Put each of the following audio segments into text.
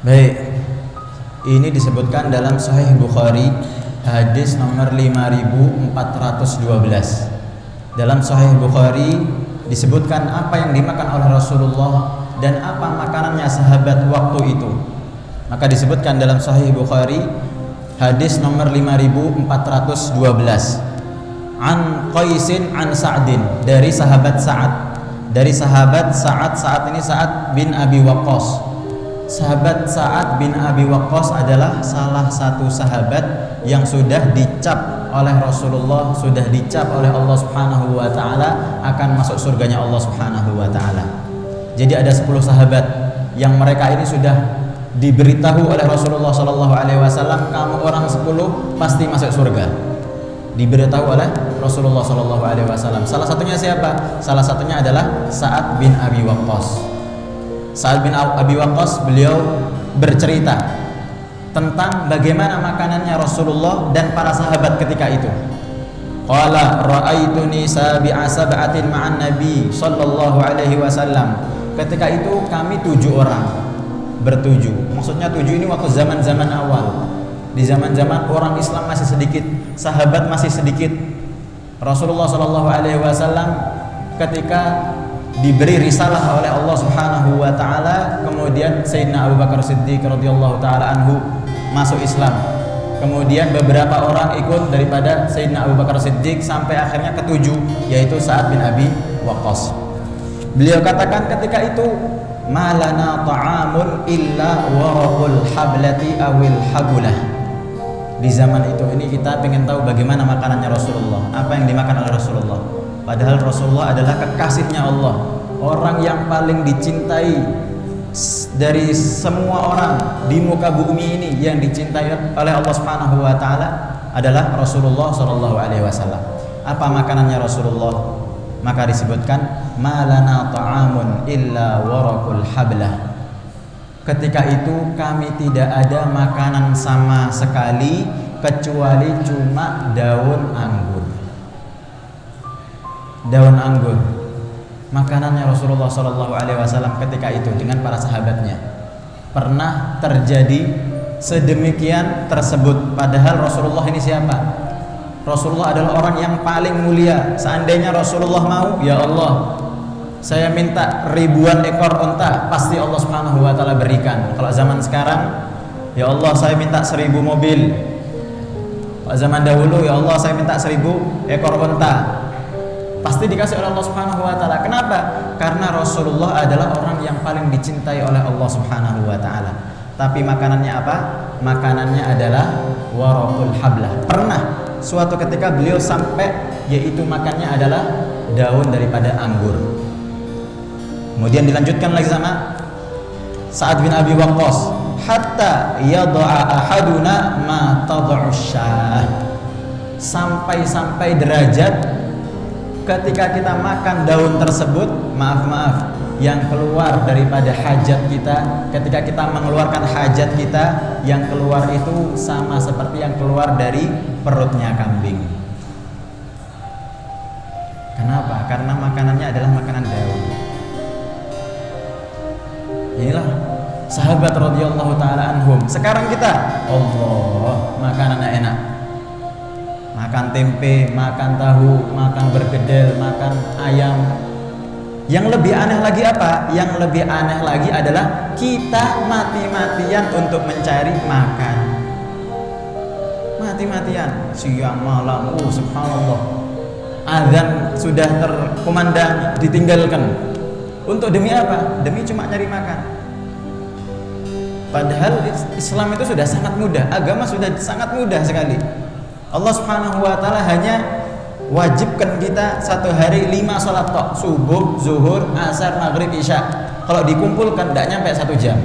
Baik, ini disebutkan dalam Sahih Bukhari hadis nomor 5412. Dalam Sahih Bukhari disebutkan apa yang dimakan oleh Rasulullah dan apa makanannya sahabat waktu itu. Maka disebutkan dalam Sahih Bukhari hadis nomor 5412. An Qaisin an Sa'din, dari sahabat Sa'ad. Dari sahabat Sa'ad ini Sa'ad bin Abi Waqqas. Sahabat Sa'ad bin Abi Waqqas adalah salah satu sahabat yang sudah dicap oleh Rasulullah, sudah dicap oleh Allah Subhanahu wa taala akan masuk surganya Allah Subhanahu wa taala. Jadi ada 10 sahabat yang mereka ini sudah diberitahu oleh Rasulullah sallallahu alaihi wasallam, kamu orang 10 pasti masuk surga. Diberitahu oleh Rasulullah sallallahu alaihi wasallam. Salah satunya siapa? Salah satunya adalah Sa'ad bin Abi Waqqas. Sa'ad bin Abi Waqqas, beliau bercerita tentang bagaimana makanannya Rasulullah dan para sahabat ketika itu. Qala ra'aituni sabi'a sab'atin ma'an nabi sallallahu alaihi wasallam. Ketika itu kami 7 orang bertuju. Maksudnya 7 ini waktu zaman-zaman awal. Di zaman-zaman orang Islam masih sedikit, sahabat masih sedikit. Rasulullah sallallahu alaihi wasallam ketika diberi risalah oleh Allah Subhanahu wa taala, kemudian Sayyidina Abu Bakar Siddiq radhiyallahu taala anhu masuk Islam. Kemudian beberapa orang ikut daripada Sayyidina Abu Bakar Siddiq sampai akhirnya ketujuh, yaitu Sa'ad bin Abi Waqqas. Beliau katakan ketika itu, malana ta'amun illa waraqul hablati awil habulah. Di zaman itu ini kita pengen tahu bagaimana makanannya Rasulullah, apa yang dimakan oleh Rasulullah. Padahal Rasulullah adalah kekasihnya Allah, orang yang paling dicintai dari semua orang di muka bumi ini. Yang dicintai oleh Allah Subhanahu wa taala adalah Rasulullah sallallahu alaihi wasallam. Apa makanannya Rasulullah? Maka disebutkan malana ta'amun illa waraqul hablah. Ketika itu kami tidak ada makanan sama sekali kecuali cuma daun anggur. Daun anggur, makanannya Rasulullah Shallallahu Alaihi Wasallam ketika itu dengan para sahabatnya. Pernah terjadi sedemikian tersebut. Padahal Rasulullah ini siapa? Rasulullah adalah orang yang paling mulia. Seandainya Rasulullah mau, ya Allah, saya minta ribuan ekor unta, pasti Allah Subhanahu Wa Taala berikan. Kalau zaman sekarang, ya Allah, saya minta 1000 mobil. Kalau zaman dahulu, ya Allah, saya minta 1000 ekor unta, pasti dikasih oleh Allah Subhanahu wa taala. Kenapa? Karena Rasulullah adalah orang yang paling dicintai oleh Allah Subhanahu wa taala. Tapi makanannya apa? Makanannya adalah waraqul hablah. Pernah suatu ketika beliau sampai, yaitu makannya adalah daun daripada anggur. Kemudian dilanjutkan lagi sama Sa'ad bin Abi Waqqas, hatta yad'a ahaduna ma tad'u syah. Sampai derajat ketika kita makan daun tersebut, maaf, yang keluar daripada hajat kita, ketika kita mengeluarkan hajat kita, yang keluar itu sama seperti yang keluar dari perutnya kambing. Kenapa? Karena makanannya adalah makanan daun. Inilah sahabat radhiyallahu taala anhum. Sekarang kita, Allah, makanannya enak. Makan tempe, makan tahu, makan bergedel, makan ayam. Yang lebih aneh lagi apa? Yang lebih aneh lagi adalah kita mati-matian untuk mencari makan. Mati-matian, siang malam, subhanallah. Azan sudah terkumandang, ditinggalkan. Untuk demi apa? Demi cuma nyari makan. Padahal Islam itu sudah sangat mudah, agama sudah sangat mudah sekali. Allah Subhanahu wa taala hanya wajibkan kita satu hari 5 salat tok, subuh, zuhur, asar, maghrib, isya. Kalau dikumpulkan tidak nyampe 1 jam.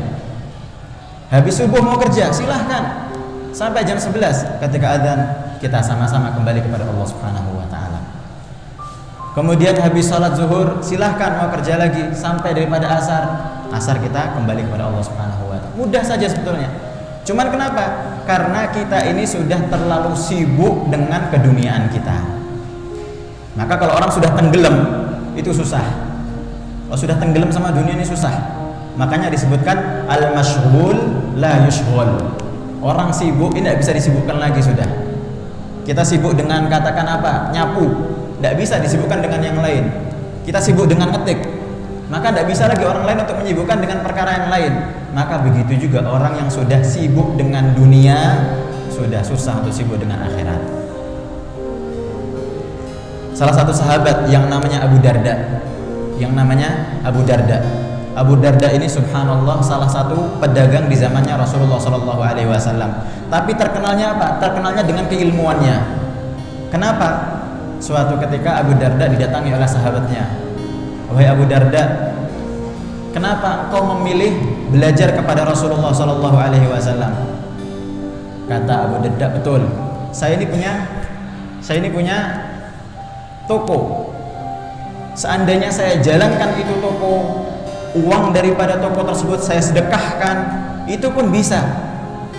Habis subuh mau kerja, silahkan sampai jam 11. Ketika adzan kita sama-sama kembali kepada Allah Subhanahu wa taala. Kemudian habis salat zuhur, silahkan mau kerja lagi sampai daripada asar. Asar kita kembali kepada Allah Subhanahu wa taala. Mudah saja sebetulnya. Cuman kenapa? Karena kita ini sudah terlalu sibuk dengan keduniaan kita. Maka kalau orang sudah tenggelam, itu susah. Kalau sudah tenggelam sama dunia ini susah. Makanya disebutkan al-mashghul la yushghal. Orang sibuk ini tidak bisa disibukkan lagi sudah. Kita sibuk dengan katakan apa? Nyapu. Tidak bisa disibukkan dengan yang lain. Kita sibuk dengan ngetik. Maka tidak bisa lagi orang lain untuk menyibukkan dengan perkara yang lain. Maka begitu juga orang yang sudah sibuk dengan dunia, sudah susah untuk sibuk dengan akhirat. Salah satu sahabat yang namanya Abu Darda. Abu Darda ini subhanallah salah satu pedagang di zamannya Rasulullah Shallallahu Alaihi Wasallam. Tapi terkenalnya apa? Terkenalnya dengan keilmuannya. Kenapa? Suatu ketika Abu Darda didatangi oleh sahabatnya. Wahai Abu Darda, kenapa engkau memilih belajar kepada Rasulullah Shallallahu Alaihi Wasallam? Kata Abu Darda, betul. Saya ini punya toko. Seandainya saya jalankan itu toko, uang daripada toko tersebut saya sedekahkan, itu pun bisa.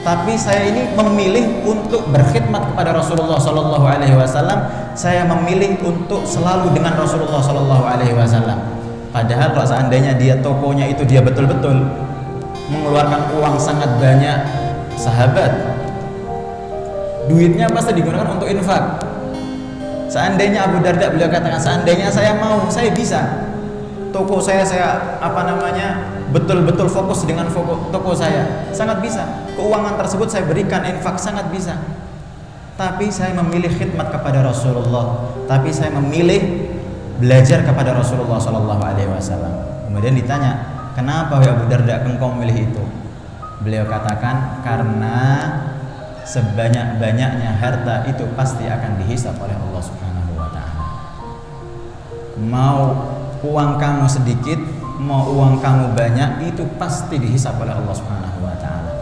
Tapi saya ini memilih untuk berkhidmat kepada Rasulullah Sallallahu Alaihi Wasallam. Saya memilih untuk selalu dengan Rasulullah Sallallahu Alaihi Wasallam. Padahal kalau seandainya dia tokonya itu dia betul-betul mengeluarkan uang sangat banyak, sahabat, duitnya pasti digunakan untuk infak. Seandainya Abu Darda, beliau katakan, seandainya saya mau, saya bisa. Toko saya betul-betul fokus dengan toko saya, sangat bisa. Keuangan tersebut saya berikan infak, sangat bisa. Tapi saya memilih khidmat kepada Rasulullah. Tapi saya memilih belajar kepada Rasulullah Sallallahu Alaihi Wasallam. Kemudian ditanya, kenapa ya Abu Darda engkau memilih itu? Beliau katakan, karena sebanyak-banyaknya harta itu pasti akan dihisab oleh Allah Subhanahu wa Ta'ala. Mau uang kamu sedikit, mau uang kamu banyak, itu pasti dihisab oleh Allah Subhanahu wa Ta'ala.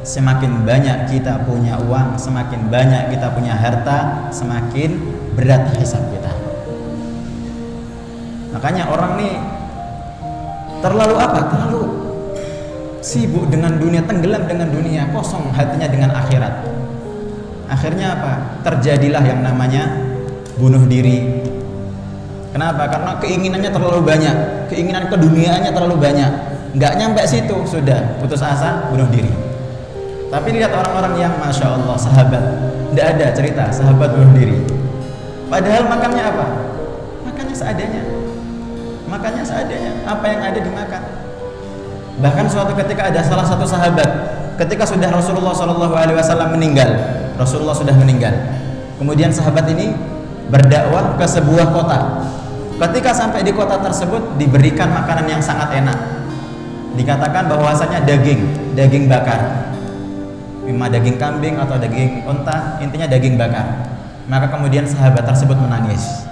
Semakin banyak kita punya uang, semakin banyak kita punya harta, semakin berat hisab kita. Makanya orang nih terlalu sibuk dengan dunia, tenggelam dengan dunia, kosong hatinya dengan akhirat. Akhirnya apa? Terjadilah yang namanya bunuh diri. Kenapa? Karena keinginannya terlalu banyak, keinginan keduniaannya terlalu banyak, nggak nyampe situ, sudah putus asa, bunuh diri. Tapi lihat orang-orang yang masya Allah, sahabat, tidak ada cerita sahabat bunuh diri. Padahal makannya apa? Makannya seadanya. Apa yang ada dimakan. Bahkan suatu ketika ada salah satu sahabat, ketika sudah Rasulullah Shallallahu Alaihi Wasallam meninggal, Rasulullah sudah meninggal. Kemudian sahabat ini berdakwah ke sebuah kota. Ketika sampai di kota tersebut, diberikan makanan yang sangat enak. Dikatakan bahwasanya daging bakar, memang daging kambing atau daging unta, intinya daging bakar. Maka kemudian sahabat tersebut menangis.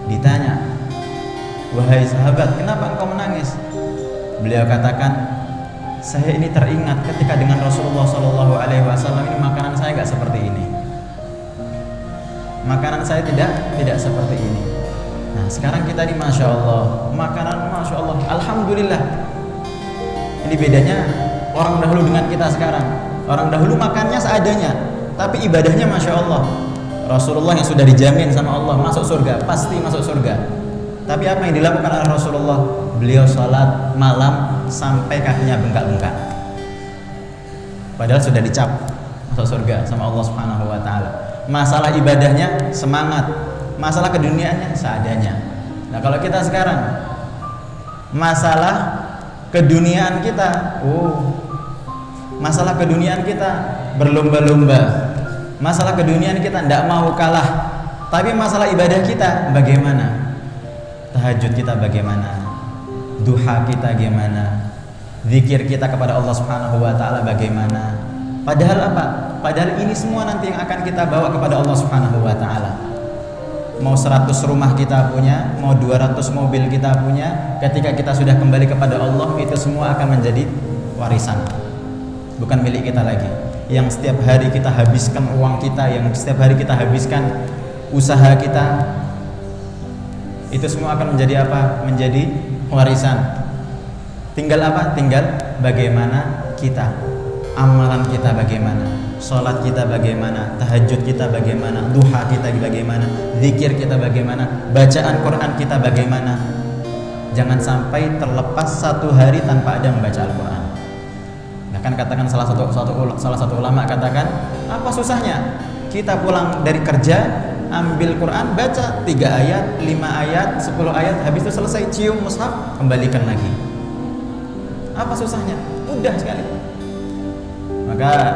Ditanya, wahai sahabat, kenapa engkau menangis? Beliau katakan, saya ini teringat ketika dengan Rasulullah Shallallahu Alaihi Wasallam ini makanan saya nggak seperti ini. Makanan saya tidak seperti ini. Nah sekarang kita ini masya Allah, makanan masya Allah, alhamdulillah. Ini bedanya orang dahulu dengan kita sekarang. Orang dahulu makannya seadanya, tapi ibadahnya masya Allah. Rasulullah yang sudah dijamin sama Allah masuk surga, pasti masuk surga. Tapi apa yang dilakukan oleh Rasulullah? Beliau sholat malam sampai kakinya bengkak-bengkak. Padahal sudah dicap masuk surga sama Allah Subhanahu wa Ta'ala. Masalah ibadahnya semangat, masalah keduniaannya seadanya. Nah kalau kita sekarang, masalah keduniaan kita, masalah keduniaan kita berlomba-lomba, masalah keduniaan kita tidak mau kalah. Tapi masalah ibadah kita bagaimana? Tahajud kita bagaimana? Duha kita bagaimana? Zikir kita kepada Allah Subhanahu wa Ta'ala bagaimana? Padahal apa? Padahal ini semua nanti yang akan kita bawa kepada Allah Subhanahu wa Ta'ala. Mau 100 rumah kita punya, mau 200 mobil kita punya, ketika kita sudah kembali kepada Allah, itu semua akan menjadi warisan, bukan milik kita lagi. Yang setiap hari kita habiskan uang kita, yang setiap hari kita habiskan usaha kita, itu semua akan menjadi apa? Menjadi warisan. Tinggal apa? Tinggal bagaimana kita, amalan kita bagaimana, sholat kita bagaimana, tahajud kita bagaimana, duha kita bagaimana, zikir kita bagaimana, bacaan Quran kita bagaimana. Jangan sampai terlepas satu hari tanpa ada membaca Al-Quran. Bahkan katakan salah satu ulama katakan, apa susahnya kita pulang dari kerja, ambil Quran, baca 3 ayat, 5 ayat, 10 ayat, habis itu selesai cium mushaf, kembalikan lagi. Apa susahnya? Mudah sekali. Maka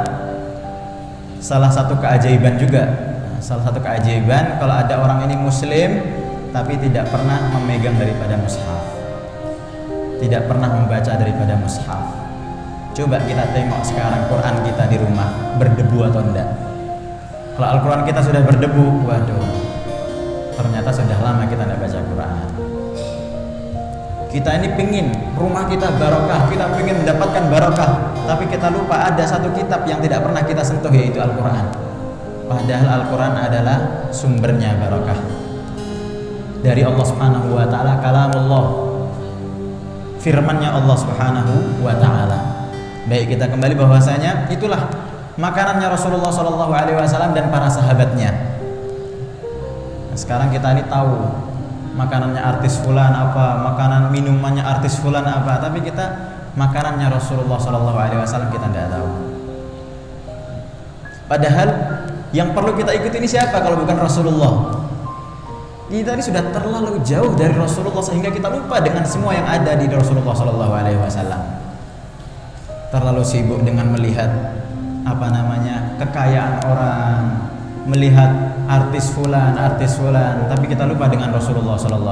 salah satu keajaiban kalau ada orang ini muslim tapi tidak pernah memegang daripada mushaf, tidak pernah membaca daripada mushaf. Coba kita tengok sekarang Quran kita di rumah berdebu atau enggak. Kalau Al-Quran kita sudah berdebu, waduh, ternyata sudah lama kita tidak baca Quran. Kita ini pingin rumah kita barokah, kita pingin mendapatkan barokah, tapi kita lupa ada satu kitab yang tidak pernah kita sentuh, yaitu Al-Quran. Padahal Al-Quran adalah sumbernya barokah dari Allah Subhanahu wa ta'ala, kalamullah, firmannya Allah Subhanahu wa ta'ala. Baik, kita kembali bahwasanya itulah makanannya Rasulullah SAW dan para sahabatnya. Nah, sekarang kita ini tahu makanannya artis fulan apa, makanan minumannya artis fulan apa, tapi kita makanannya Rasulullah SAW kita tidak tahu. Padahal yang perlu kita ikuti ini siapa kalau bukan Rasulullah? Kita ini sudah terlalu jauh dari Rasulullah sehingga kita lupa dengan semua yang ada di Rasulullah SAW. Terlalu sibuk dengan melihat kekayaan orang, melihat artis fulan, tapi kita lupa dengan Rasulullah SAW.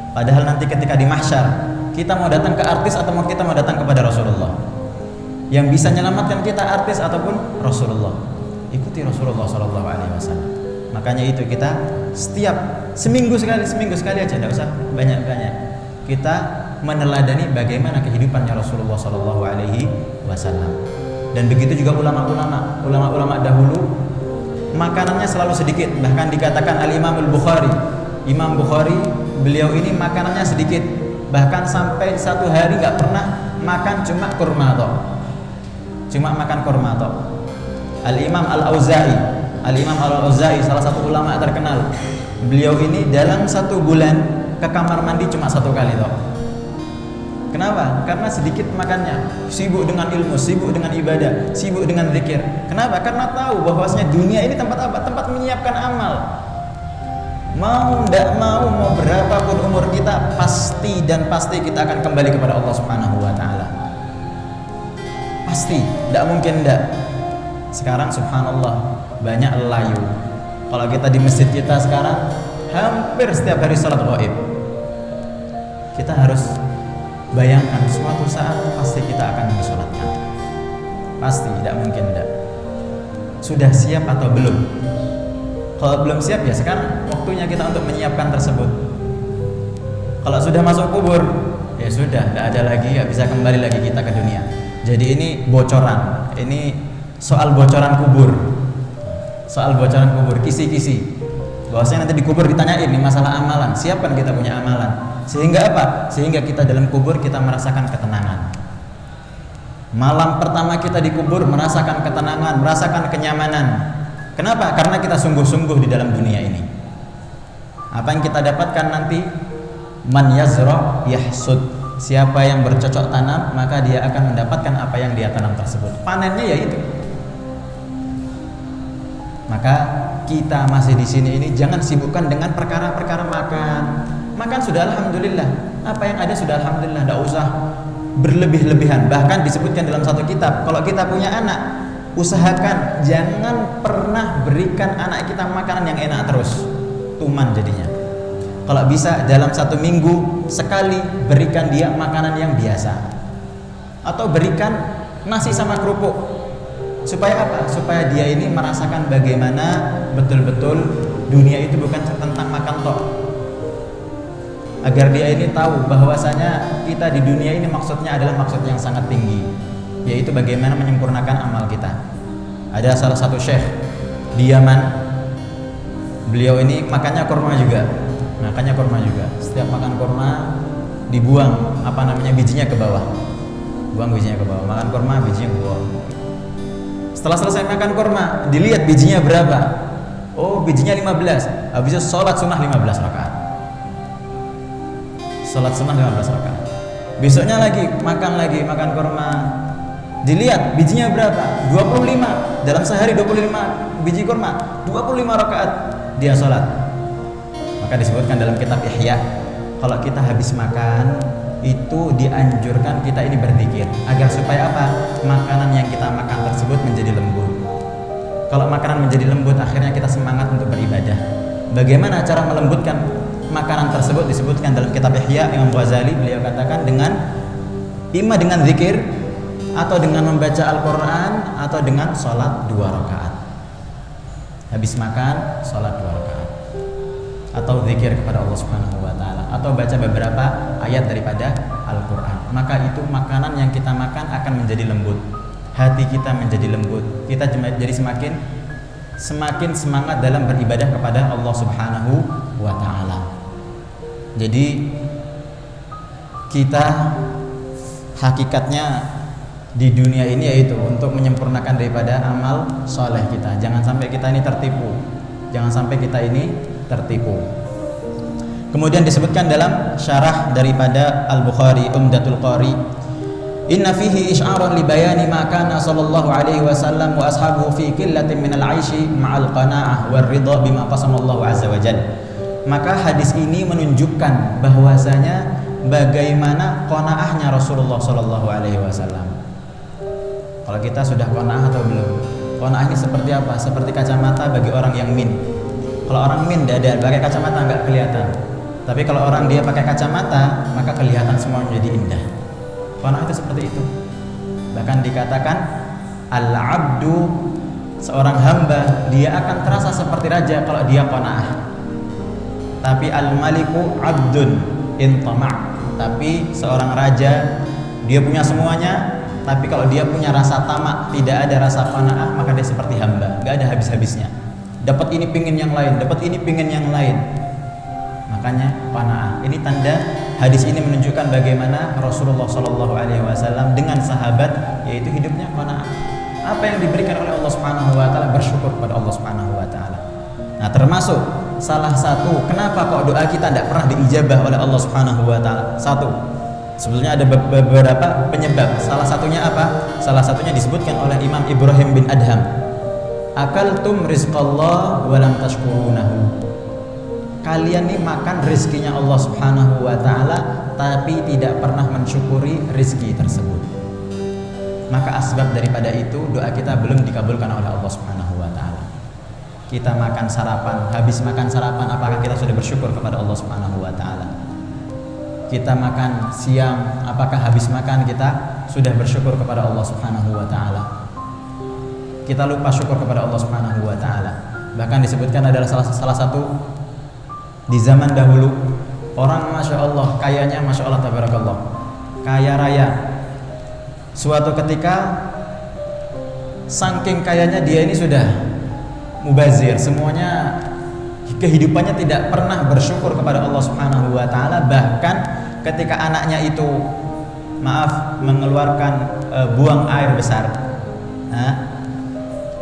Padahal nanti ketika di mahsyar, kita mau datang ke artis atau kita mau datang kepada Rasulullah? Yang bisa menyelamatkan kita artis ataupun Rasulullah? Ikuti Rasulullah SAW. Makanya itu kita setiap seminggu sekali aja, tidak usah banyak-banyak, kita meneladani bagaimana kehidupannya Rasulullah SAW. Dan begitu juga ulama-ulama dahulu, makanannya selalu sedikit. Bahkan dikatakan Al-Imam Al-Bukhari, Imam Bukhari, beliau ini makanannya sedikit, bahkan sampai satu hari nggak pernah makan cuma kurma makan kurma. Al-Imam Al-Auza'i, salah satu ulama terkenal, beliau ini dalam 1 bulan ke kamar mandi cuma 1 kali Kenapa? Karena sedikit makannya, sibuk dengan ilmu, sibuk dengan ibadah, sibuk dengan zikir. Kenapa? Karena tahu bahwasanya dunia ini tempat apa? Tempat menyiapkan amal. Mau tidak mau berapapun umur kita, pasti kita akan kembali kepada Allah Subhanahu wa ta'ala. Pasti, tidak mungkin tidak. Sekarang subhanallah, banyak layu. Kalau kita di masjid kita sekarang, hampir setiap hari salat gaib. Kita harus bayangkan suatu saat pasti kita akan disolatkan. Pasti, tidak mungkin tidak. Sudah siap atau belum? Kalau belum siap ya sekarang waktunya kita untuk menyiapkan tersebut. Kalau sudah masuk kubur, ya sudah, tidak ada lagi, nggak bisa kembali lagi kita ke dunia. Jadi ini bocoran, ini soal bocoran kubur, kisi-kisi. Bahwasanya nanti di kubur ditanyain ini masalah amalan, siapkan kita punya amalan. Sehingga apa? Sehingga kita dalam kubur kita merasakan ketenangan. Malam pertama kita di kubur merasakan ketenangan, merasakan kenyamanan. Kenapa? Karena kita sungguh-sungguh di dalam dunia ini. Apa yang kita dapatkan nanti? Man yazra yahsud. Siapa yang bercocok tanam, maka dia akan mendapatkan apa yang dia tanam tersebut. Panennya yaitu. Maka kita masih di sini ini jangan sibukkan dengan perkara-perkara makan. Makan sudah alhamdulillah, apa yang ada sudah alhamdulillah, tidak usah berlebih-lebihan. Bahkan disebutkan dalam satu kitab, kalau kita punya anak, usahakan jangan pernah berikan anak kita makanan yang enak terus, tuman jadinya. Kalau bisa dalam 1 minggu sekali berikan dia makanan yang biasa, atau berikan nasi sama kerupuk. Supaya apa? Supaya dia ini merasakan bagaimana betul-betul dunia itu bukan tentang makan tok. Agar dia ini tahu bahwasanya kita di dunia ini maksudnya adalah maksud yang sangat tinggi, yaitu bagaimana menyempurnakan amal kita. Ada salah satu syekh di Yaman, beliau ini makannya kurma juga. Setiap makan kurma dibuang bijinya ke bawah. Makan kurma bijinya ke bawah. Setelah selesai makan kurma, dilihat bijinya berapa. Oh, bijinya 15. Habis itu sholat sunnah 15 rakaat. Besoknya makan kurma. Dilihat bijinya berapa? 25. Dalam sehari 25 biji kurma, 25 rakaat dia sholat. Maka disebutkan dalam kitab Ihya, kalau kita habis makan itu dianjurkan kita ini berzikir agar supaya apa? Makanan yang kita makan tersebut menjadi lembut. Kalau makanan menjadi lembut, akhirnya kita semangat untuk beribadah. Bagaimana cara melembutkan makanan tersebut? Disebutkan dalam kitab Ihya, Imam Ghazali beliau katakan dengan zikir, atau dengan membaca Al-Quran, atau dengan sholat 2 rakaat. Habis makan sholat 2 rakaat, atau zikir kepada Allah Subhanahu wa Ta'ala, atau baca beberapa ayat daripada Al-Quran. Maka itu makanan yang kita makan akan menjadi lembut, hati kita menjadi lembut, kita jadi semakin semangat dalam beribadah kepada Allah Subhanahu wa Ta'ala. Jadi kita hakikatnya di dunia ini yaitu untuk menyempurnakan daripada amal soleh kita. Jangan sampai kita ini tertipu. Kemudian disebutkan dalam syarah daripada Al-Bukhari, Umdatul Qari, inna fihi isy'arun li bayani ma kana sallallahu alaihi wasallam wa ashabuhu fi qillatin minal 'aishi ma'al qana'ah war ridha bima qasamallahu azza wa jalla. Maka hadis ini menunjukkan bahwasanya bagaimana qanaahnya Rasulullah sallallahu alaihi wasallam. Kalau kita sudah qanaah atau belum? Qanaah ini seperti apa? Seperti kacamata bagi orang yang min. Kalau orang min tidak ada pakai kacamata nggak kelihatan. Tapi kalau orang dia pakai kacamata, maka kelihatan semua menjadi indah. Qanaah itu seperti itu. Bahkan dikatakan al-'abdu, seorang hamba dia akan terasa seperti raja kalau dia qanaah. Tapi al-maliku 'abdun in tama'. Tapi seorang raja dia punya semuanya, tapi kalau dia punya rasa tamak, tidak ada rasa qanaah, maka dia seperti hamba, nggak ada habis-habisnya. Dapat ini pingin yang lain, dapat ini pingin yang lain. Makanya qanaah. Ini tanda hadis ini menunjukkan bagaimana Rasulullah Shallallahu Alaihi Wasallam dengan sahabat, yaitu hidupnya qanaah. Apa yang diberikan oleh Allah Subhanahu Wa Taala, bersyukur kepada Allah Subhanahu Wa Taala. Nah, termasuk salah satu kenapa kok doa kita tidak pernah diijabah oleh Allah Subhanahu Wa Taala. Satu, sebetulnya ada beberapa penyebab. Salah satunya apa? Salah satunya disebutkan oleh Imam Ibrahim bin Adham. Akaltum rizqallah wa lam tashkurunahu. Kalian nih makan rizkinya Allah Subhanahu wa Ta'ala, tapi tidak pernah mensyukuri rizki tersebut. Maka asbab daripada itu doa kita belum dikabulkan oleh Allah Subhanahu wa Ta'ala. Kita makan sarapan, habis makan sarapan apakah kita sudah bersyukur kepada Allah Subhanahu wa Ta'ala? Kita makan siang, apakah habis makan kita sudah bersyukur kepada Allah Subhanahu wa Ta'ala? Kita lupa syukur kepada Allah Subhanahu wa Ta'ala. Bahkan disebutkan adalah salah satu di zaman dahulu, orang Masya Allah, kayanya Masya Allah tabarakallah, kaya raya. Suatu ketika saking kayanya dia ini sudah mubazir, semuanya kehidupannya tidak pernah bersyukur kepada Allah Subhanahu wa Ta'ala. Bahkan ketika anaknya itu mengeluarkan buang air besar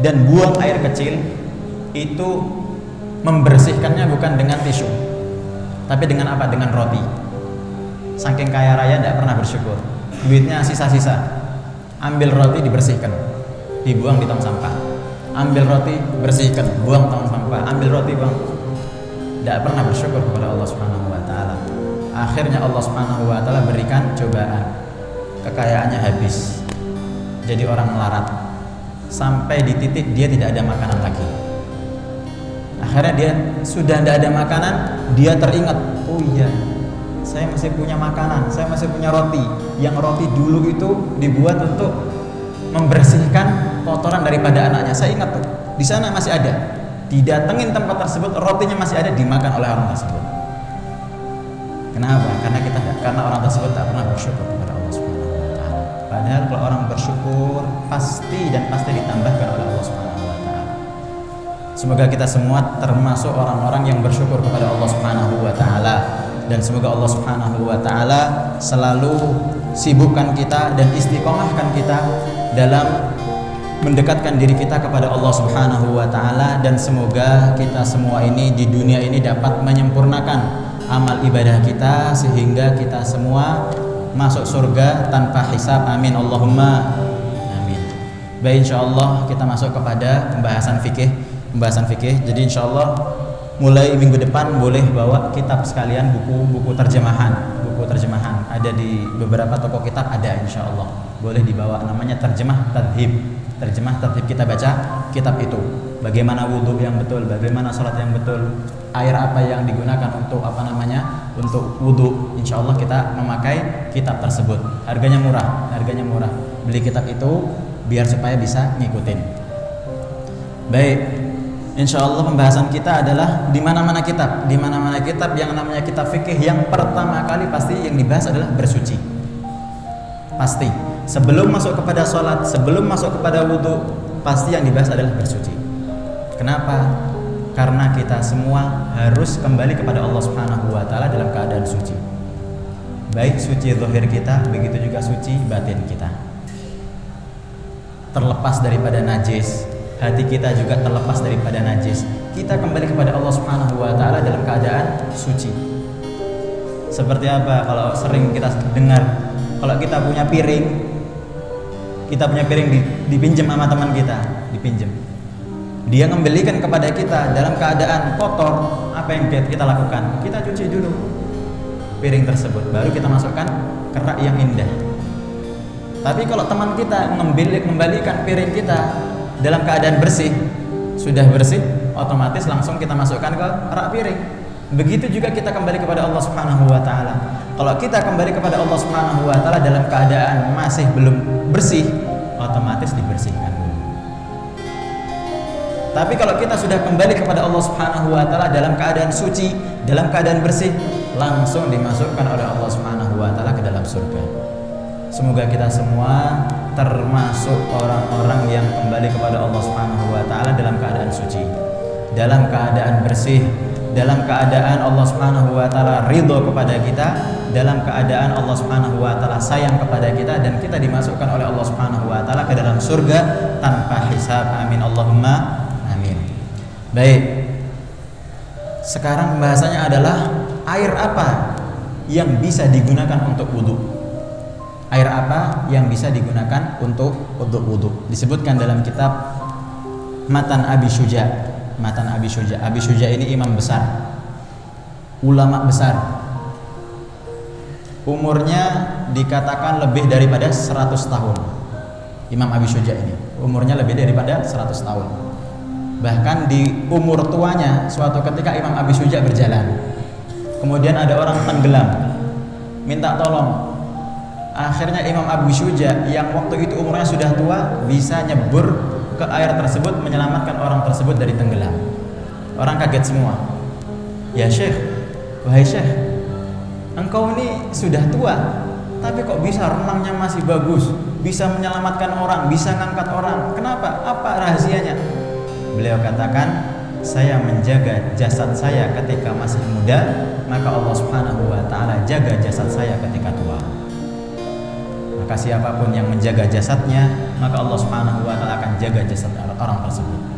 dan buang air kecil, itu membersihkannya bukan dengan tisu, tapi dengan apa? Dengan roti. Saking kaya raya tidak pernah bersyukur. Duitnya sisa-sisa, ambil roti dibersihkan, dibuang di tong sampah. Ambil roti bersihkan, buang tong sampah. Ambil roti buang. Tidak pernah bersyukur kepada Allah Subhanahu wa Ta'ala. Akhirnya Allah Subhanahu wa Ta'ala berikan cobaan, kekayaannya habis, jadi orang melarat, sampai di titik dia tidak ada makanan lagi. Akhirnya dia sudah tidak ada makanan, dia teringat, oh iya, saya masih punya makanan, saya masih punya roti. Yang roti dulu itu dibuat untuk membersihkan kotoran daripada anaknya. Saya ingat tuh, di sana masih ada. Didatengin tempat tersebut, rotinya masih ada, dimakan oleh orang tersebut. Kenapa? Karena orang tersebut tak pernah bersyukur kepada Allah Subhanahu wa Ta'ala. Padahal kalau orang bersyukur pasti ditambahkan oleh Allah Subhanahu wa Ta'ala. Semoga kita semua termasuk orang-orang yang bersyukur kepada Allah Subhanahu wa Ta'ala, dan semoga Allah Subhanahu wa Ta'ala selalu sibukkan kita dan istiqomahkan kita dalam mendekatkan diri kita kepada Allah Subhanahu wa Ta'ala, dan semoga kita semua ini di dunia ini dapat menyempurnakan amal ibadah kita sehingga kita semua masuk surga tanpa hisab. Amin Allahumma. Baik, insyaallah kita masuk kepada pembahasan fikih. Jadi insyaallah mulai minggu depan boleh bawa kitab sekalian, buku terjemahan ada di beberapa toko kitab, ada insyaallah boleh dibawa, namanya terjemah tadhib kita baca kitab itu, bagaimana wudhu yang betul, bagaimana sholat yang betul, air apa yang digunakan untuk untuk wudhu. Insyaallah kita memakai kitab tersebut, harganya murah, beli kitab itu biar supaya bisa ngikutin. Baik, insyaallah pembahasan kita adalah di mana-mana kitab yang namanya kitab fikih, yang pertama kali pasti yang dibahas adalah bersuci. Pasti sebelum masuk kepada sholat, sebelum masuk kepada wudhu, pasti yang dibahas adalah bersuci. Kenapa? Karena kita semua harus kembali kepada Allah Subhanahu wa taala dalam keadaan suci. Baik suci zahir kita, begitu juga suci batin kita. Terlepas daripada najis, hati kita juga terlepas daripada najis. Kita kembali kepada Allah Subhanahu wa taala dalam keadaan suci. Seperti apa? Kalau sering kita dengar, kalau kita punya piring dipinjam sama teman kita, dia ngembalikan kepada kita dalam keadaan kotor, apa yang kita lakukan? Kita cuci dulu piring tersebut, baru kita masukkan ke rak yang indah. Tapi kalau teman kita mengembalikan piring kita dalam keadaan bersih, sudah bersih, otomatis langsung kita masukkan ke rak piring. Begitu juga kita kembali kepada Allah Subhanahu wa taala. Kalau kita kembali kepada Allah Subhanahu wa taala dalam keadaan masih belum bersih, otomatis dibersihkan dulu. Tapi kalau kita sudah kembali kepada Allah Subhanahu wa taala dalam keadaan suci, dalam keadaan bersih, langsung dimasukkan oleh Allah Subhanahu wa taala ke dalam surga. Semoga kita semua termasuk orang-orang yang kembali kepada Allah Subhanahu wa taala dalam keadaan suci, dalam keadaan bersih, dalam keadaan Allah Subhanahu wa taala ridho kepada kita, dalam keadaan Allah Subhanahu wa taala sayang kepada kita, dan kita dimasukkan oleh Allah Subhanahu wa taala ke dalam surga tanpa hisab. Amin Allahumma amin. Baik. Sekarang pembahasannya adalah air apa yang bisa digunakan untuk wudu. Air apa yang bisa digunakan untuk wudu? Disebutkan dalam kitab Matan Abi Syuja. Abi Syuja ini imam besar, ulama besar. Umurnya dikatakan lebih daripada 100 tahun. Imam Abi Syuja ini umurnya lebih daripada 100 tahun. Bahkan di umur tuanya suatu ketika Imam Abi Syuja berjalan, kemudian ada orang tenggelam, minta tolong. Akhirnya Imam Abi Syuja yang waktu itu umurnya sudah tua bisa nyebur ke air tersebut, menyelamatkan orang tersebut dari tenggelam. Orang kaget semua. Ya Syekh, wahai Syekh, engkau ini sudah tua, tapi kok bisa renangnya masih bagus, bisa menyelamatkan orang, bisa ngangkat orang. Kenapa? Apa rahasianya? Beliau katakan, saya menjaga jasad saya ketika masih muda, maka Allah Subhanahu wa taala jaga jasad saya ketika tua. Maka siapapun yang menjaga jasadnya, maka Allah Subhanahu wa taala akan jaga jasad orang tersebut.